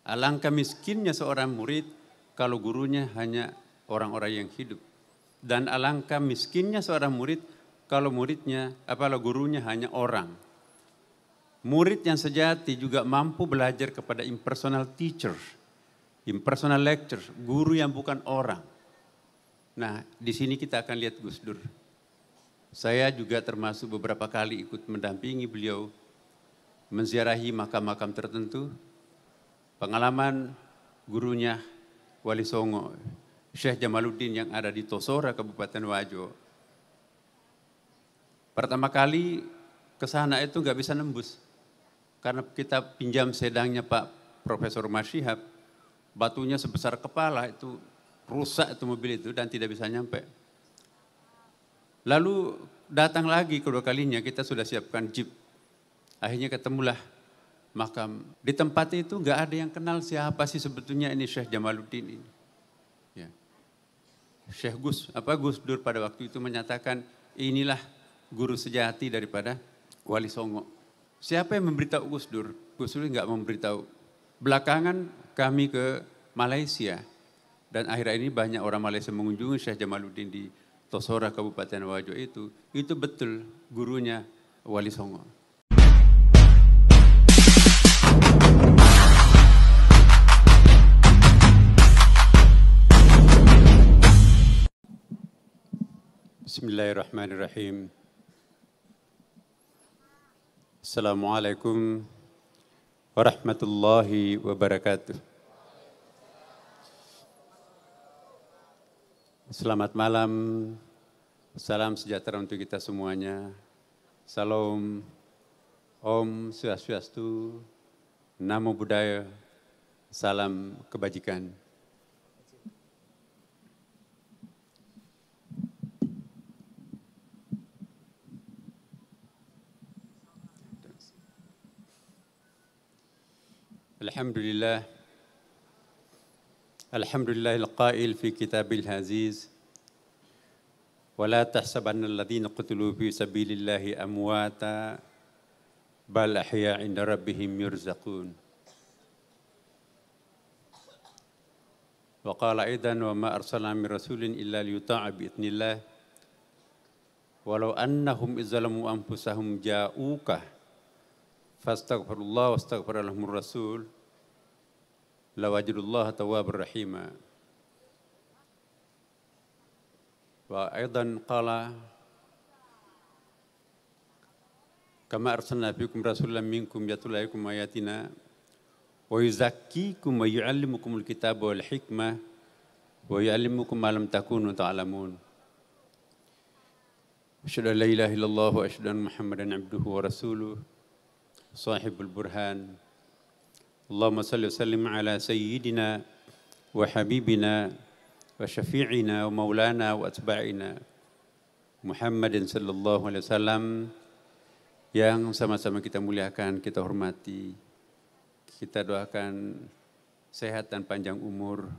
Alangkah miskinnya seorang murid kalau gurunya hanya orang-orang yang hidup. Dan alangkah miskinnya seorang murid kalau gurunya hanya orang. Murid yang sejati juga mampu belajar kepada impersonal teacher, impersonal lecturer, guru yang bukan orang. Nah, di sini kita akan lihat Gus Dur. Saya juga termasuk beberapa kali ikut mendampingi beliau menziarahi makam-makam tertentu. Pengalaman gurunya Wali Songo, Syekh Jamaluddin yang ada di Tosora, Kabupaten Wajo. Pertama kali ke sana itu nggak bisa nembus. Karena kita pinjam sedangnya Pak Profesor Masyihab, batunya sebesar kepala itu rusak itu mobil itu dan tidak bisa nyampe. Lalu datang lagi kedua kalinya kita sudah siapkan jeep. Akhirnya ketemulah makam. Di tempat itu nggak ada yang kenal siapa sih sebetulnya ini Syekh Jamaluddin ini. Ya. Syekh Gus Dur pada waktu itu menyatakan inilah guru sejati daripada Wali Songo. Siapa yang memberitahu Gus Dur? Gus Dur nggak memberitahu. Belakangan kami ke Malaysia dan akhir-akhir ini banyak orang Malaysia mengunjungi Syekh Jamaluddin di Tosora Kabupaten Wajo itu betul gurunya Wali Songo. Bismillahirrahmanirrahim. Assalamualaikum warahmatullahi wabarakatuh. Selamat malam, salam sejahtera untuk kita semuanya. Salam, Om Swastiastu, Namo Buddhaya, salam kebajikan. Alhamdulillah al-qail fi kitabil aziz wa la tahsabanna alladhina qutilu fi sabilillahi amwata bal ahya 'inda rabbihim yurzaqun. Wa qala aidan wa ma arsalna min rasulin illa liyuta'a bi idznillah walau annahum izzalamu anfusahum ja'uka fastaghfirullah wastaghfara lahumur rasul lawajidullah tawwabur rahima. Wa aidan qala kama arsalna fikum rasulan minkum yatlu alaikum ayatina wa yuzakkikum wa yu'allimukumul kitaba wal hikmah wa yu'allimukum ma lam takunu ta'lamun. Asyhadu an la ilaha illallah wa asyhadu anna Muhammadan abduhu wa rasuluh sahibul burhan. Allahumma salli wa sallim ala sayyidina wa habibina wa syafi'ina wa maulana wa atba'ina Muhammadin sallallahu alaihi wasallam yang sama-sama kita muliakan, kita hormati. Kita doakan sehat dan panjang umur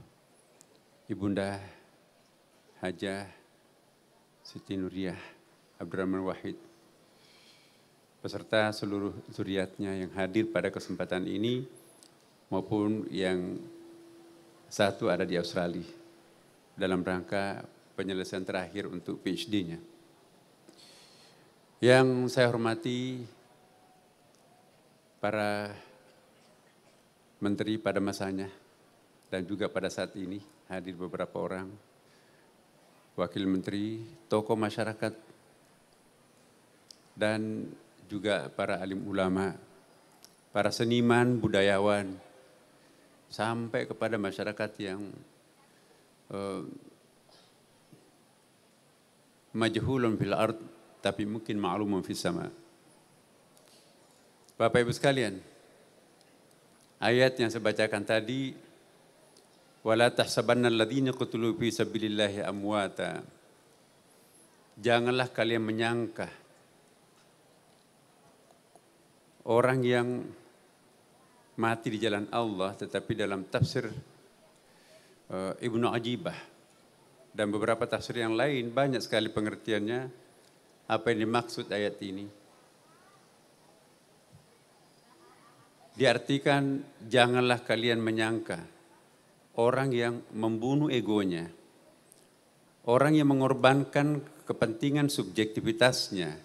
Ibunda Hajah Siti Nuriyah Abdurrahman Wahid beserta seluruh zuriatnya yang hadir pada kesempatan ini maupun yang satu ada di Australia dalam rangka penyelesaian terakhir untuk PhD-nya. Yang saya hormati para menteri pada masanya dan juga pada saat ini hadir beberapa orang, wakil menteri, tokoh masyarakat, dan juga para alim ulama, para seniman, budayawan, sampai kepada masyarakat yang majhulun fil ard, tapi mungkin ma'lumun fis sama. Bapak Ibu sekalian, ayat yang saya bacakan tadi, wala tahsabanna alladziina qutilu fi sabilillahi amwata. Janganlah kalian menyangka orang yang mati di jalan Allah, tetapi dalam tafsir Ibnu Ajibah dan beberapa tafsir yang lain banyak sekali pengertiannya apa yang dimaksud ayat ini. diartikan janganlah kalian menyangka orang yang membunuh egonya, orang yang mengorbankan kepentingan subjektivitasnya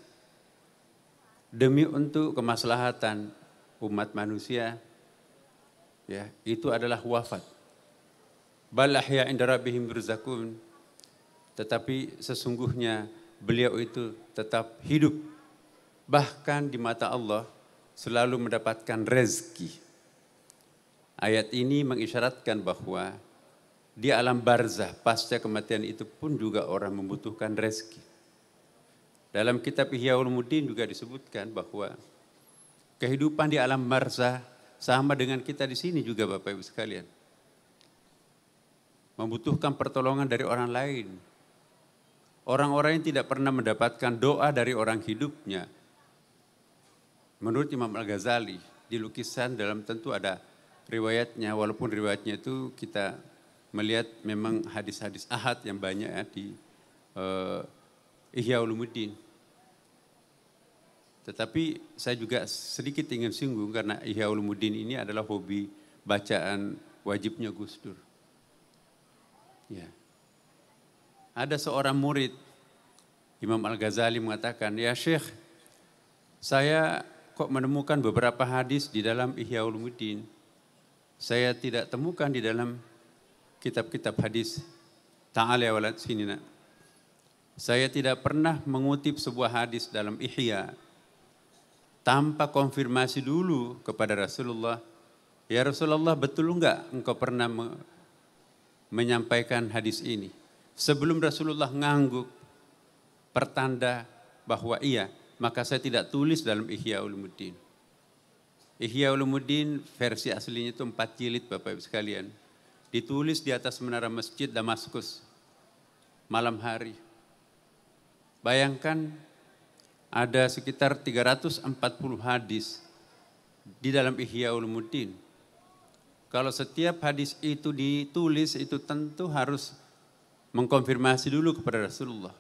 demi untuk kemaslahatan umat manusia, ya, itu adalah wafat. Bal ahya inda rabbihim yurzaqun. Tetapi sesungguhnya beliau itu tetap hidup. Bahkan di mata Allah selalu mendapatkan rezeki. Ayat ini mengisyaratkan bahwa di alam barzah pasca kematian itu pun juga orang membutuhkan rezeki. Dalam kitab Ihya Ulumuddin juga disebutkan bahwa kehidupan di alam barzah sama dengan kita di sini juga Bapak Ibu sekalian. Membutuhkan pertolongan dari orang lain. Orang-orang yang tidak pernah mendapatkan doa dari orang hidupnya. Menurut Imam Al-Ghazali, di lukisan dalam tentu ada riwayatnya, walaupun riwayatnya itu kita melihat memang hadis-hadis ahad yang banyak ya di Ihya Ulumuddin. Tetapi saya juga sedikit ingin singgung karena Ihya Ulumuddin ini adalah hobi bacaan wajibnya Gus Dur. Ya. Ada seorang murid Imam Al-Ghazali mengatakan, "Ya Syekh, saya kok menemukan beberapa hadis di dalam Ihya Ulumuddin. Saya tidak temukan di dalam kitab-kitab hadis. Ta'ala ya walad sini nak. Saya tidak pernah mengutip sebuah hadis dalam Ihya tanpa konfirmasi dulu kepada Rasulullah. Ya Rasulullah, betul enggak engkau pernah menyampaikan hadis ini?" Sebelum Rasulullah ngangguk pertanda bahwa iya, maka saya tidak tulis dalam Ihya Ulumuddin. Ihya Ulumuddin versi aslinya itu 4 jilid Bapak Ibu sekalian. Ditulis di atas menara masjid Damaskus malam hari. Bayangkan ada sekitar 340 hadis di dalam Ihya Ulumuddin. Kalau setiap hadis itu ditulis itu tentu harus mengkonfirmasi dulu kepada Rasulullah.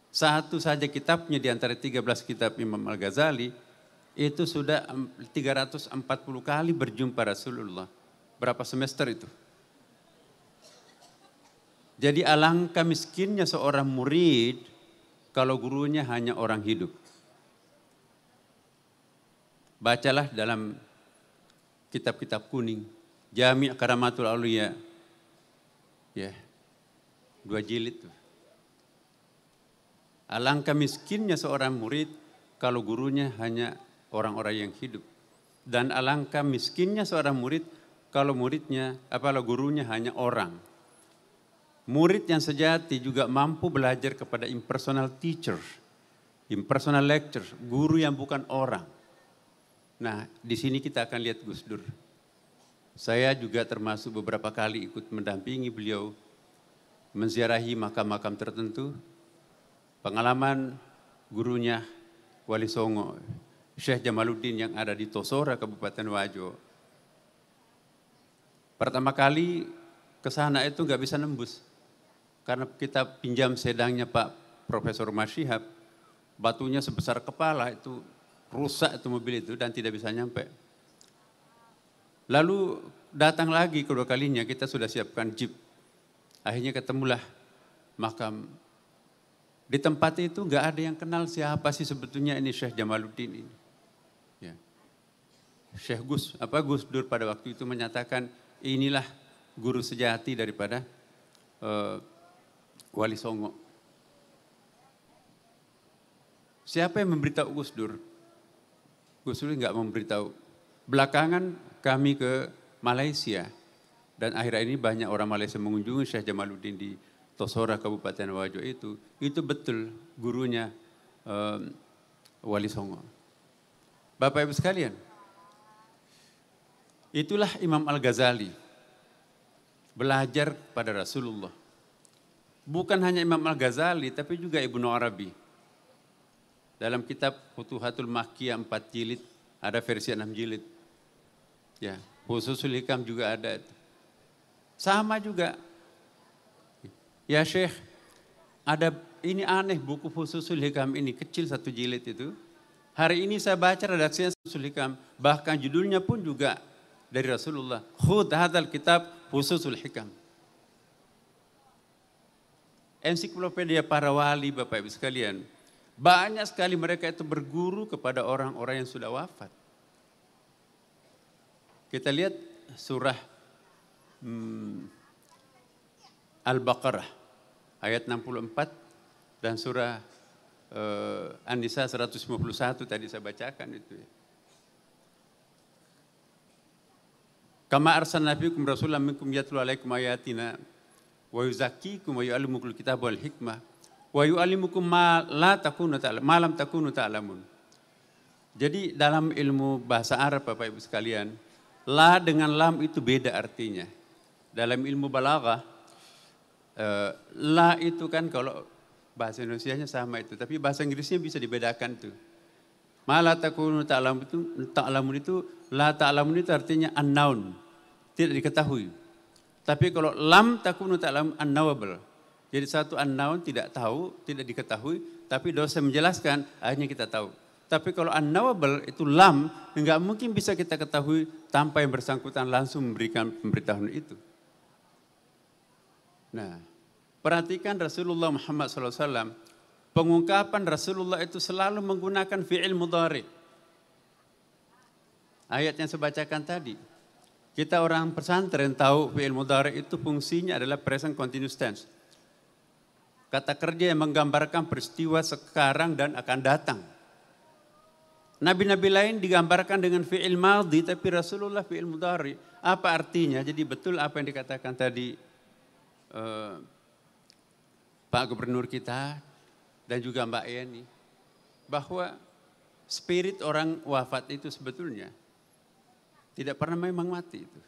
Satu saja kitabnya di antara 13 kitab Imam Al-Ghazali itu sudah 340 kali berjumpa Rasulullah. Berapa semester itu? Jadi alangkah miskinnya seorang murid kalau gurunya hanya orang hidup. Bacalah dalam kitab-kitab kuning, Jami' Karamatul Auliya. Ya. 2 jilid tuh. Alangkah miskinnya seorang murid kalau gurunya hanya orang-orang yang hidup. Dan alangkah miskinnya seorang murid kalau gurunya hanya orang. Murid yang sejati juga mampu belajar kepada impersonal teacher, impersonal lecturer, guru yang bukan orang. Nah, di sini kita akan lihat Gus Dur. Saya juga termasuk beberapa kali ikut mendampingi beliau menziarahi makam-makam tertentu. Pengalaman gurunya Wali Songo, Syekh Jamaluddin yang ada di Tosora, Kabupaten Wajo. Pertama kali ke sana itu nggak bisa nembus. Karena kita pinjam sedangnya Pak Profesor Masyihab, batunya sebesar kepala itu rusak itu mobil itu dan tidak bisa nyampe. Lalu datang lagi kedua kalinya kita sudah siapkan jeep. Akhirnya ketemulah makam. Di tempat itu nggak ada yang kenal siapa sih sebetulnya ini Syekh Jamaluddin ini. Ya. Syekh Gus Dur pada waktu itu menyatakan inilah guru sejati daripada Wali Songo. Siapa yang memberitahu Gus Dur? Gus Dur nggak memberitahu. Belakangan kami ke Malaysia. Dan akhir-akhir ini banyak orang Malaysia mengunjungi Syekh Jamaluddin di Tosora, Kabupaten Wajo itu betul gurunya Wali Songo. Bapak Ibu sekalian, itulah Imam Al-Ghazali belajar pada Rasulullah. Bukan hanya Imam Al-Ghazali, tapi juga Ibnu Arabi. Dalam kitab Futuhatul Makkiyah 4 jilid, ada versi 6 jilid. Ya, Fususul Hikam juga ada. Sama juga. Ya Syekh, ada ini aneh buku Fususul Hikam ini, kecil 1 jilid itu. Hari ini saya baca redaksinya Syamsul Hikam, bahkan judulnya pun juga dari Rasulullah. Khudh hadzal kitab Fususul Hikam. Ensiklopedia para wali, Bapak Ibu sekalian. Banyak sekali mereka itu berguru kepada orang-orang yang sudah wafat. Kita lihat surah Al-Baqarah ayat 64 dan surah An-Nisa 151 tadi saya bacakan itu ya. Kama arsalna fiikum rasulan minkum yatlu alaikum ayatina wa yuzakkikum wa yu'allimukumul kitaba wal hikmah wa yu'allimukum ma lam takunu ta'lamun. Jadi dalam ilmu bahasa Arab Bapak Ibu sekalian, la dengan lam itu beda artinya. Dalam ilmu balaghah la itu kan kalau bahasa Indonesianya sama itu, tapi bahasa Inggrisnya bisa dibedakan tuh. Ma la takunu ta'lamun itu la ta'lamun itu artinya unknown, tidak diketahui. Tapi kalau lam takunu ta'lamun unknowable. Jadi satu unknown tidak tahu, tidak diketahui, tapi dosa menjelaskan akhirnya kita tahu. Tapi kalau unknowable itu lam, enggak mungkin bisa kita ketahui tanpa yang bersangkutan langsung memberikan pemberitahuan itu. Nah, perhatikan Rasulullah Muhammad SAW, pengungkapan Rasulullah itu selalu menggunakan fi'il mudhari. Ayat yang saya bacakan tadi. Kita orang pesantren tahu fi'il mudhari itu fungsinya adalah present continuous tense. Kata kerja yang menggambarkan peristiwa sekarang dan akan datang. Nabi-nabi lain digambarkan dengan fi'il madhi, tapi Rasulullah fi'il mudhari. Apa artinya? Jadi betul apa yang dikatakan tadi Pak Gubernur kita dan juga Mbak Yeni, bahwa spirit orang wafat itu sebetulnya tidak pernah memang mati itu.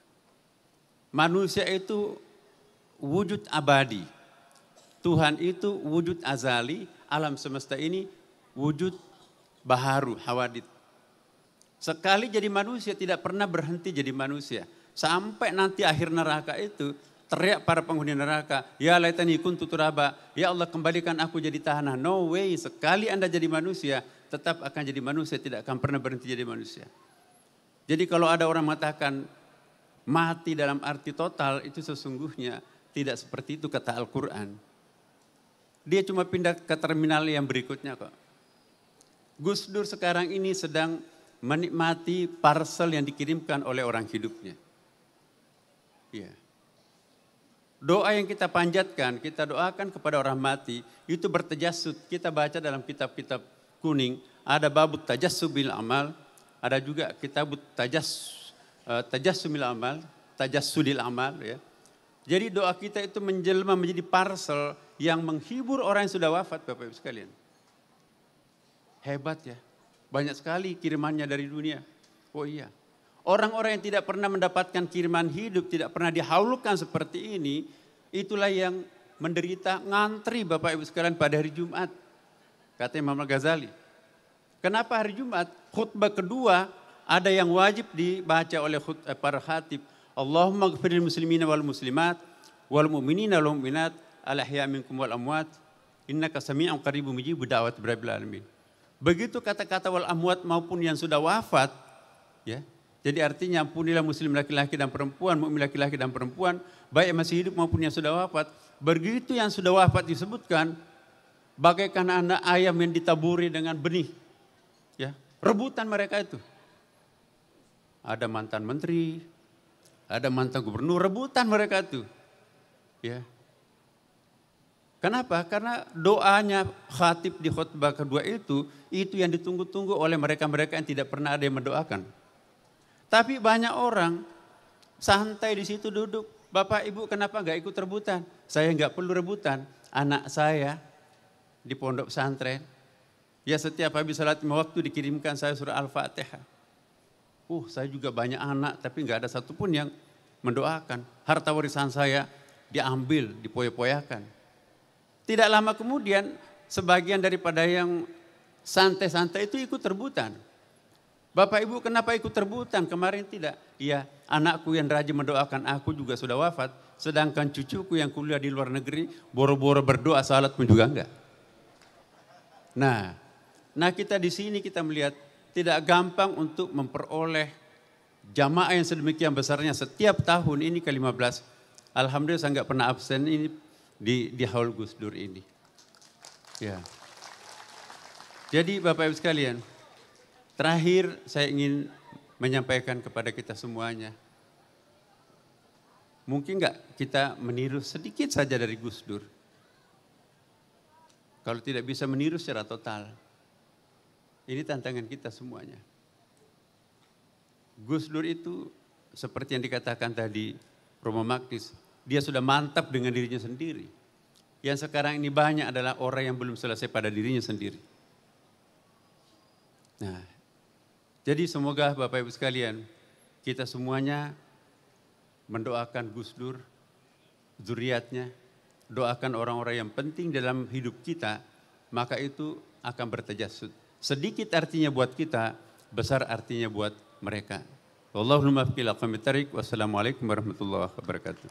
Manusia itu wujud abadi. Tuhan itu wujud azali, alam semesta ini wujud baharu, hawadith. Sekali jadi manusia tidak pernah berhenti jadi manusia. Sampai nanti akhir neraka itu teriak para penghuni neraka, ya laitani kuntu turaba, ya Allah kembalikan aku jadi tanah. No way, sekali Anda jadi manusia tetap akan jadi manusia, tidak akan pernah berhenti jadi manusia. Jadi kalau ada orang mengatakan mati dalam arti total, itu sesungguhnya tidak seperti itu kata Al-Quran. Dia cuma pindah ke terminal yang berikutnya kok. Gus Dur sekarang ini sedang menikmati parcel yang dikirimkan oleh orang hidupnya. Iya. Doa yang kita panjatkan, kita doakan kepada orang mati, itu bertajassud. Kita baca dalam kitab-kitab kuning, ada babut tajassubil amal, ada juga kitabut tajassumil amal, tajassudil amal ya. Jadi doa kita itu menjelma menjadi parcel yang menghibur orang yang sudah wafat, Bapak Ibu sekalian. Hebat ya, banyak sekali kirimannya dari dunia. Oh iya, orang-orang yang tidak pernah mendapatkan kiriman hidup, tidak pernah dihaulukan seperti ini, itulah yang menderita ngantri Bapak Ibu sekalian pada hari Jumat. Kata Imam Al-Ghazali. Kenapa hari Jumat? Khutbah kedua ada yang wajib dibaca oleh para khatib. Allahumma ghfiril muslimina wal muslimat wal mu'minina wal mu'minat al-ahya minkum wal amwat innaka sami'un qaribun mujibud da'wat rabbil alamin. Begitu kata-kata wal amwat maupun yang sudah wafat ya. Jadi artinya ampunilah muslim laki-laki dan perempuan, mukmin laki-laki dan perempuan, baik yang masih hidup maupun yang sudah wafat. Begitu yang sudah wafat disebutkan bagaikan anak ayam yang ditaburi dengan benih. Ya, rebutan mereka itu. Ada mantan menteri, ada mantan gubernur, rebutan mereka itu. Ya. Kenapa? Karena doanya khatib di khutbah kedua itu yang ditunggu-tunggu oleh mereka-mereka yang tidak pernah ada yang mendoakan. Tapi banyak orang santai di situ duduk. Bapak Ibu kenapa enggak ikut rebutan? Saya enggak perlu rebutan. Anak saya di pondok pesantren, ya setiap habis salat waktu dikirimkan saya surah Al-Fatihah. Saya juga banyak anak tapi enggak ada satupun yang mendoakan. Harta warisan saya diambil, dipoya-poyakan. Tidak lama kemudian sebagian daripada yang santai-santai itu ikut rebutan. Bapak Ibu kenapa ikut rebutan? Kemarin tidak. Iya, anakku yang rajin mendoakan aku juga sudah wafat. Sedangkan cucuku yang kuliah di luar negeri boro-boro berdoa salat pun juga enggak. Nah, Nah kita di sini kita melihat tidak gampang untuk memperoleh jamaah yang sedemikian besarnya setiap tahun ini ke-15. Alhamdulillah saya nggak pernah absen ini di Haul Gus Dur ini. Ya. Jadi Bapak Ibu sekalian, terakhir saya ingin menyampaikan kepada kita semuanya. Mungkin nggak kita meniru sedikit saja dari Gus Dur. Kalau tidak bisa meniru secara total. Ini tantangan kita semuanya. Gus Dur itu seperti yang dikatakan tadi Romo Magnis, dia sudah mantap dengan dirinya sendiri. Yang sekarang ini banyak adalah orang yang belum selesai pada dirinya sendiri. Nah, jadi semoga Bapak Ibu sekalian, kita semuanya mendoakan Gus Dur, zuriatnya, doakan orang-orang yang penting dalam hidup kita, maka itu akan bertajasud. Sedikit artinya buat kita, besar artinya buat mereka. Wallahul muwaffiq ila aqwamit thariq. Wassalamualaikum warahmatullahi wabarakatuh.